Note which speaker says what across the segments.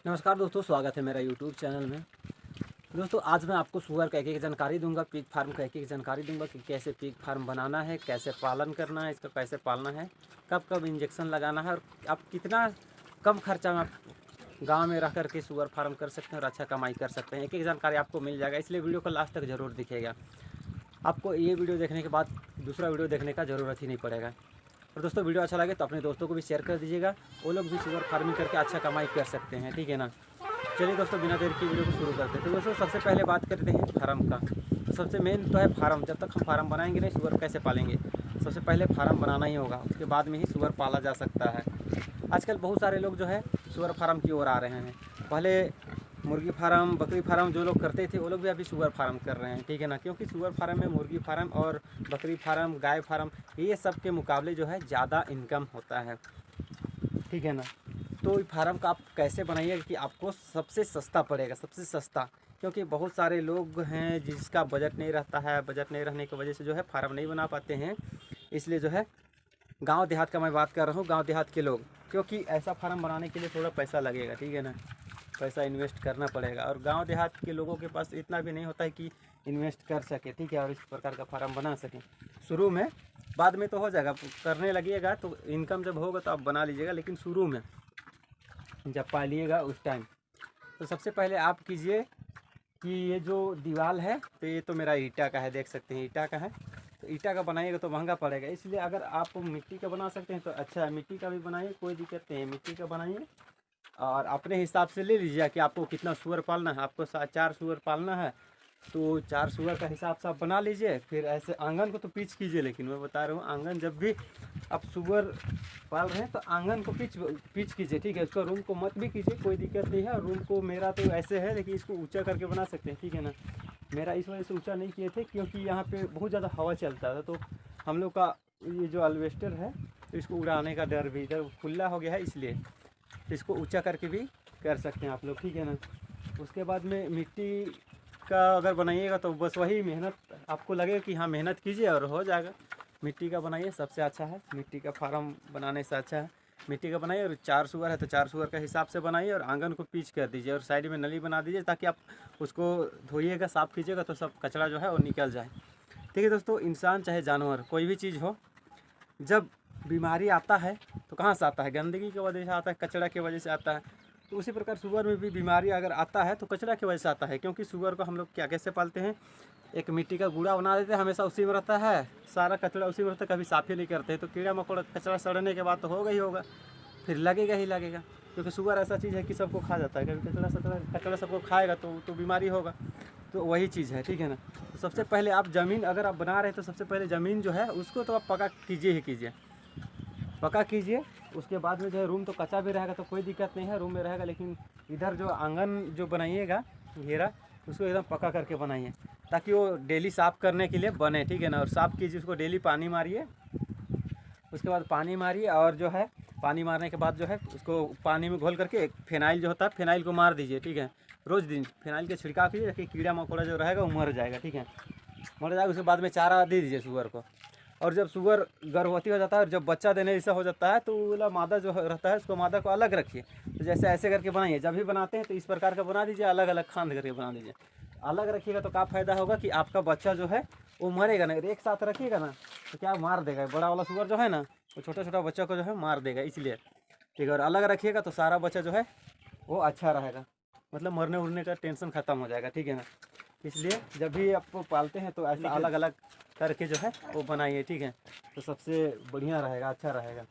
Speaker 1: नमस्कार दोस्तों, स्वागत है मेरा यूट्यूब चैनल में। दोस्तों आज मैं आपको सुअर का एक जानकारी दूंगा, पिग फार्म का एक जानकारी दूंगा कि कैसे पिग फार्म बनाना है, कैसे पालन करना है, इसका कैसे पालना है, कब कब इंजेक्शन लगाना है और आप कितना कम खर्चा में आप गाँव में रह करके सुअर फार्म कर सकते हैं और अच्छा कमाई कर सकते हैं। एक जानकारी आपको मिल जाएगा, इसलिए वीडियो को लास्ट तक ज़रूर दिखेगा। आपको ये वीडियो देखने के बाद दूसरा वीडियो देखने का ज़रूरत ही नहीं पड़ेगा। और दोस्तों वीडियो अच्छा लगे तो अपने दोस्तों को भी शेयर कर दीजिएगा, वो लोग भी सुअर फार्मिंग करके अच्छा कमाई कर सकते हैं, ठीक है ना। चलिए दोस्तों बिना देर की वीडियो को शुरू करते हैं। तो दोस्तों सबसे पहले बात करते हैं फार्म का। सबसे मेन तो है फार्म। जब तक हम फार्म बनाएंगे नहीं, सुअर कैसे पालेंगे। सबसे पहले फार्म बनाना ही होगा, उसके बाद में ही सुअर पाला जा सकता है। आजकल बहुत सारे लोग जो है सुअर फार्म की ओर आ रहे हैं। पहले मुर्गी फार्म, बकरी फार्म जो लोग करते थे वो लोग भी अभी सुअर फार्म कर रहे हैं, ठीक है ना। क्योंकि सुअर फार्म में मुर्गी फार्म और बकरी फार्म, गाय फार्म, ये सब के मुकाबले जो है ज़्यादा इनकम होता है, ठीक है ना। तो फार्म का आप कैसे बनाइएगा कि आपको सबसे सस्ता पड़ेगा, सबसे सस्ता। क्योंकि बहुत सारे लोग हैं जिसका बजट नहीं रहता है, बजट नहीं रहने की वजह से जो है फार्म नहीं बना पाते हैं। इसलिए जो है गांव देहात का मैं बात कर रहा हूँ, गांव देहात के लोग, क्योंकि ऐसा फार्म बनाने के लिए थोड़ा पैसा लगेगा, ठीक है ना। पैसा इन्वेस्ट करना पड़ेगा और गांव देहात के लोगों के पास इतना भी नहीं होता है कि इन्वेस्ट कर सके, ठीक है, और इस प्रकार का फार्म बना सकें शुरू में। बाद में तो हो जाएगा, करने लगिएगा तो इनकम जब होगा तो आप बना लीजिएगा, लेकिन शुरू में जब पालिएगा उस टाइम तो सबसे पहले आप कीजिए कि ये जो दीवार है तो ये तो मेरा ईटा का है, देख सकते हैं ईटा का है। तो ईटा का बनाइएगा तो महंगा पड़ेगा, इसलिए अगर आप मिट्टी का बना सकते हैं तो अच्छा है, मिट्टी का भी बनाइए, कोई दिक्कत नहीं है, मिट्टी का बनाइए। और अपने हिसाब से ले लीजिए कि आपको कितना सुअर पालना है। आपको 4 सुअर पालना है तो 4 सुअर का हिसाब से आप बना लीजिए। फिर ऐसे आंगन को तो पिच कीजिए, लेकिन मैं बता रहा हूँ आंगन जब भी आप सुअर पाल रहे हैं तो आंगन को पिच कीजिए, ठीक है। उसका रूम को मत भी कीजिए, कोई दिक्कत नहीं है। रूम को मेरा तो ऐसे है, लेकिन इसको ऊंचा करके बना सकते हैं, ठीक है ना। मेरा इस वजह से ऊंचा नहीं किए थे क्योंकि यहाँ पे बहुत ज़्यादा हवा चलता था, तो हम लोग का ये जो अल्वेस्टर है तो इसको उड़ाने का डर भी, इधर खुला हो गया है, इसलिए इसको ऊंचा करके भी कर सकते हैं आप लोग, ठीक है ना। उसके बाद में मिट्टी का अगर बनाइएगा तो बस वही मेहनत आपको लगेगा कि हाँ मेहनत कीजिए और हो जाएगा। मिट्टी का बनाइए, सबसे अच्छा है। मिट्टी का फार्म बनाने से अच्छा है मिट्टी का बनाइए। और 4 सुअर है तो 4 सुअर का हिसाब से बनाइए और आंगन को पिच कर दीजिए और साइड में नली बना दीजिए, ताकि आप उसको धोइएगा, साफ़ कीजिएगा तो सब कचरा जो है वो निकल जाए, ठीक है दोस्तों। इंसान चाहे जानवर कोई भी चीज़ हो, जब बीमारी आता है तो कहाँ से आता है? गंदगी की वजह से आता है, कचरा की वजह से आता है। तो उसी प्रकार सुअर में भी बीमारी अगर आता है तो कचरा की वजह से आता है। क्योंकि सुअर को हम लोग क्या कैसे पालते हैं, एक मिट्टी का गूड़ा बना देते हैं, हमेशा उसी में रहता है, सारा कचरा उसी में रहता है, कभी साफ ही नहीं करते। तो कीड़ा मकोड़ा कचरा सड़ने के बाद तो होगा ही होगा, फिर लगेगा ही लगेगा। क्योंकि सुअर ऐसा चीज़ है कि सबको खा जाता है, कभी कचरा सबको खाएगा तो बीमारी होगा। तो वही चीज़ है, ठीक है ना। तो सबसे पहले आप ज़मीन अगर आप बना रहे हैं तो सबसे पहले ज़मीन जो है उसको तो आप पक्का कीजिए ही कीजिए, पक्का कीजिए। उसके बाद में जो है रूम तो कच्चा भी रहेगा तो कोई दिक्कत नहीं है, रूम में रहेगा। लेकिन इधर जो आंगन जो बनाइएगा घेरा, उसको एकदम पक्का करके बनाइए, ताकि वो डेली साफ़ करने के लिए बने, ठीक है ना। और साफ़ कीजिए, उसको डेली पानी मारिए। उसके बाद पानी मारिए और जो है पानी मारने के बाद जो है उसको पानी में घोल करके फिनाइल जो होता है, फिनाइल को मार दीजिए, ठीक है। रोज़ दिन फिनाइल के छिड़काव कीजिए, ताकि कीड़ा मकोड़ा जो रहेगा वो मर जाएगा, ठीक है, मर जाएगा। उसके बाद में चारा दे दीजिए सुअर को। और जब सुअर गर्भवती हो जाता है और जब बच्चा देने जैसा हो जाता है तो वाला मादा जो रहता है उसको, मादा को अलग रखिए। तो जैसे ऐसे करके बनाइए, जब भी बनाते हैं तो इस प्रकार का बना दीजिए, अलग अलग खांद करके बना दीजिए। अलग रखिएगा तो क्या फ़ायदा होगा कि आपका बच्चा जो है वो मरेगा नहीं। एक साथ रखिएगा ना तो क्या मार देगा, बड़ा वाला सुअर जो है ना वो छोटा छोटा बच्चा को जो है मार देगा, इसलिए, ठीक है। और अलग रखिएगा तो सारा बच्चा जो है वो अच्छा रहेगा, मतलब मरने उड़ने का टेंशन ख़त्म हो जाएगा, ठीक है ना। इसलिए जब भी आप पालते हैं तो ऐसा अलग अलग करके जो है वो बनाइए, ठीक है, तो सबसे बढ़िया रहेगा, अच्छा रहेगा।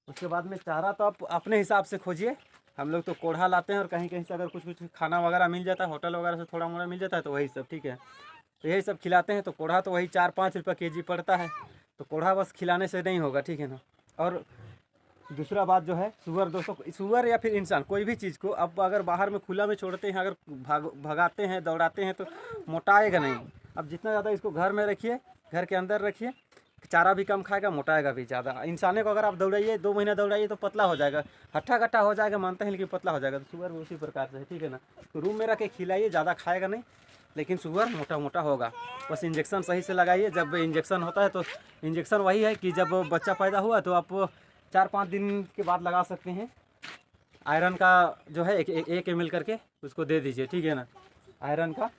Speaker 1: उसके बाद में चारा तो आप अपने हिसाब से खोजिए। हम लोग तो कोढ़ा लाते हैं और कहीं कहीं से अगर कुछ कुछ खाना वगैरह मिल जाता है, होटल वगैरह से थोड़ा मोड़ा मिल जाता है तो वही सब, ठीक है। तो यही सब खिलाते हैं। तो कोढ़ा तो वही 4-5 रुपये केजी पड़ता है। तो कोढ़ा बस खिलाने से नहीं होगा, ठीक है ना। और दूसरा बात जो है सुअर, दोस्तों सुअर या फिर इंसान कोई भी चीज़ को अब अगर बाहर में खुला में छोड़ते हैं, अगर भगाते हैं, दौड़ाते हैं तो मोटाएगा नहीं। अब जितना ज़्यादा इसको घर में रखिए, घर के अंदर रखिए, चारा भी कम खाएगा, मोटाएगा भी ज़्यादा। इंसाने को अगर आप दौड़ाइए 2 महीना दौड़ाइए तो पतला हो जाएगा, हट्ठा कट्ठा हो जाएगा, मानते हैं, लेकिन पतला हो जाएगा। तो सुअर भी उसी प्रकार से है, ठीक है ना। तो रूम में रख के खिलाइए, ज़्यादा खाएगा नहीं, लेकिन सुअर मोटा मोटा होगा। बस इंजेक्शन सही से लगाइए। जब इंजेक्शन होता है तो इंजेक्शन वही है कि जब बच्चा पैदा हुआ तो आप 4-5 दिन के बाद लगा सकते हैं। आयरन का जो है 1 ml करके उसको दे दीजिए, ठीक है ना। आयरन का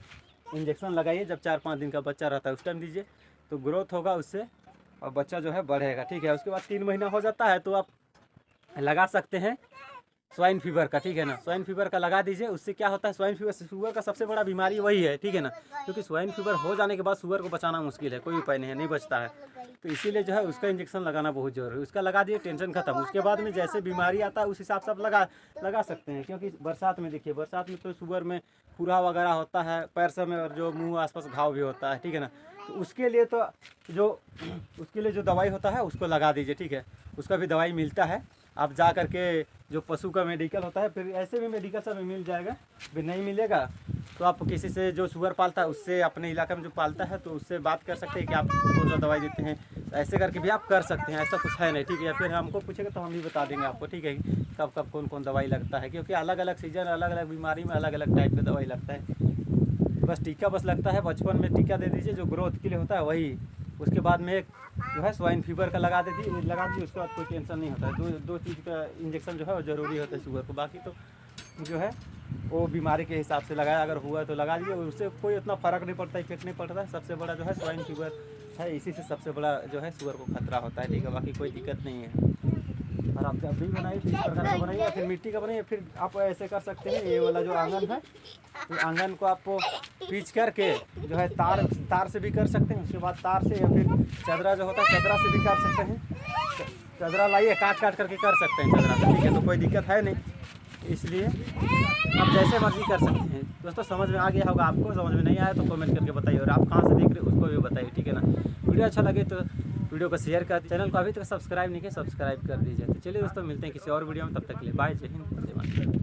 Speaker 1: इंजेक्शन लगाइए, जब 4-5 दिन का बच्चा रहता है उस टाइम दीजिए, तो ग्रोथ होगा उससे और बच्चा जो है बढ़ेगा, ठीक है। उसके बाद 3 महीना हो जाता है तो आप लगा सकते हैं स्वाइन फीवर का, ठीक है ना। स्वाइन फीवर का लगा दीजिए, उससे क्या होता है, स्वाइन फीवर सुअर का सबसे बड़ा बीमारी वही है, ठीक है ना। क्योंकि स्वाइन फीवर हो जाने के बाद सुअर को बचाना मुश्किल है, कोई उपाय नहीं है, नहीं बचता है। तो इसीलिए जो है उसका इंजेक्शन लगाना बहुत जरूरी है। उसका लगा दिए, टेंशन खत्म। उसके बाद में जैसे बीमारी आता है उस हिसाब से आप लगा सकते हैं। क्योंकि बरसात में देखिए, बरसात में तो सुअर में खुरा वगैरह होता है पैर सब में, और जो मुँह आसपास घाव भी होता है, ठीक है ना। तो उसके लिए जो दवाई होता है उसको लगा दीजिए, ठीक है। उसका भी दवाई मिलता है, आप जा करके जो पशु का मेडिकल होता है, फिर ऐसे भी मेडिकल सब में मिल जाएगा। फिर नहीं मिलेगा तो आप किसी से जो सुअर पालता है उससे, अपने इलाके में जो पालता है तो उससे बात कर सकते हैं कि आप कौन सा दवाई देते हैं। ऐसे करके भी आप कर सकते हैं, ऐसा कुछ है नहीं, ठीक है। या फिर हमको पूछेगा तो हम भी बता देंगे आपको, ठीक है, कब कब कौन कौन दवाई लगता है। क्योंकि अलग अलग सीजन, अलग अलग बीमारी में अलग अलग टाइप का दवाई लगता है। बस टीका बस लगता है, बचपन में टीका दे दीजिए जो ग्रोथ के लिए होता है वही। उसके बाद में एक जो है स्वाइन फीवर का लगा दीजिए, उसके बाद कोई टेंशन नहीं होता है। दो चीज़ का इंजेक्शन जो है वो ज़रूरी होता है सुअर को। बाकी तो जो है वो बीमारी के हिसाब से लगाया, अगर हुआ तो लगा दीजिए, उससे कोई उतना फ़र्क नहीं पड़ता, इफेक्ट नहीं पड़ता है। सबसे बड़ा जो है स्वाइन फीवर है, इसी से सबसे बड़ा जो है सुअर को खतरा होता है, ठीक है। बाकी कोई दिक्कत नहीं है। और आप जब भी बनाइए तो इस प्रकार का बनाइए, फिर मिट्टी का बनाइए। फिर आप ऐसे कर सकते हैं, ये वाला जो आंगन है, तो आंगन को आप पीच करके जो है तार से भी कर सकते हैं। उसके बाद तार से, या फिर चदरा जो होता है चदरा से भी कर सकते हैं। चदरा लाइए, काट करके कर सकते हैं चदरा से, ठीक है। तो कोई दिक्कत है नहीं, इसलिए आप जैसे मर्जी कर सकते हैं। दोस्तों समझ में आ गया होगा आपको, समझ में नहीं आया तो कमेंट करके बताइए, और आप कहाँ से देख रहे हो उसको भी बताइए, ठीक है ना। वीडियो अच्छा लगे तो वीडियो को शेयर कर, चैनल को अभी तक सब्सक्राइब नहीं किया सब्सक्राइब कर दीजिए। तो चलिए दोस्तों, मिलते हैं किसी और वीडियो में, तब तक के लिए बाय, जय हिंद, जय माता।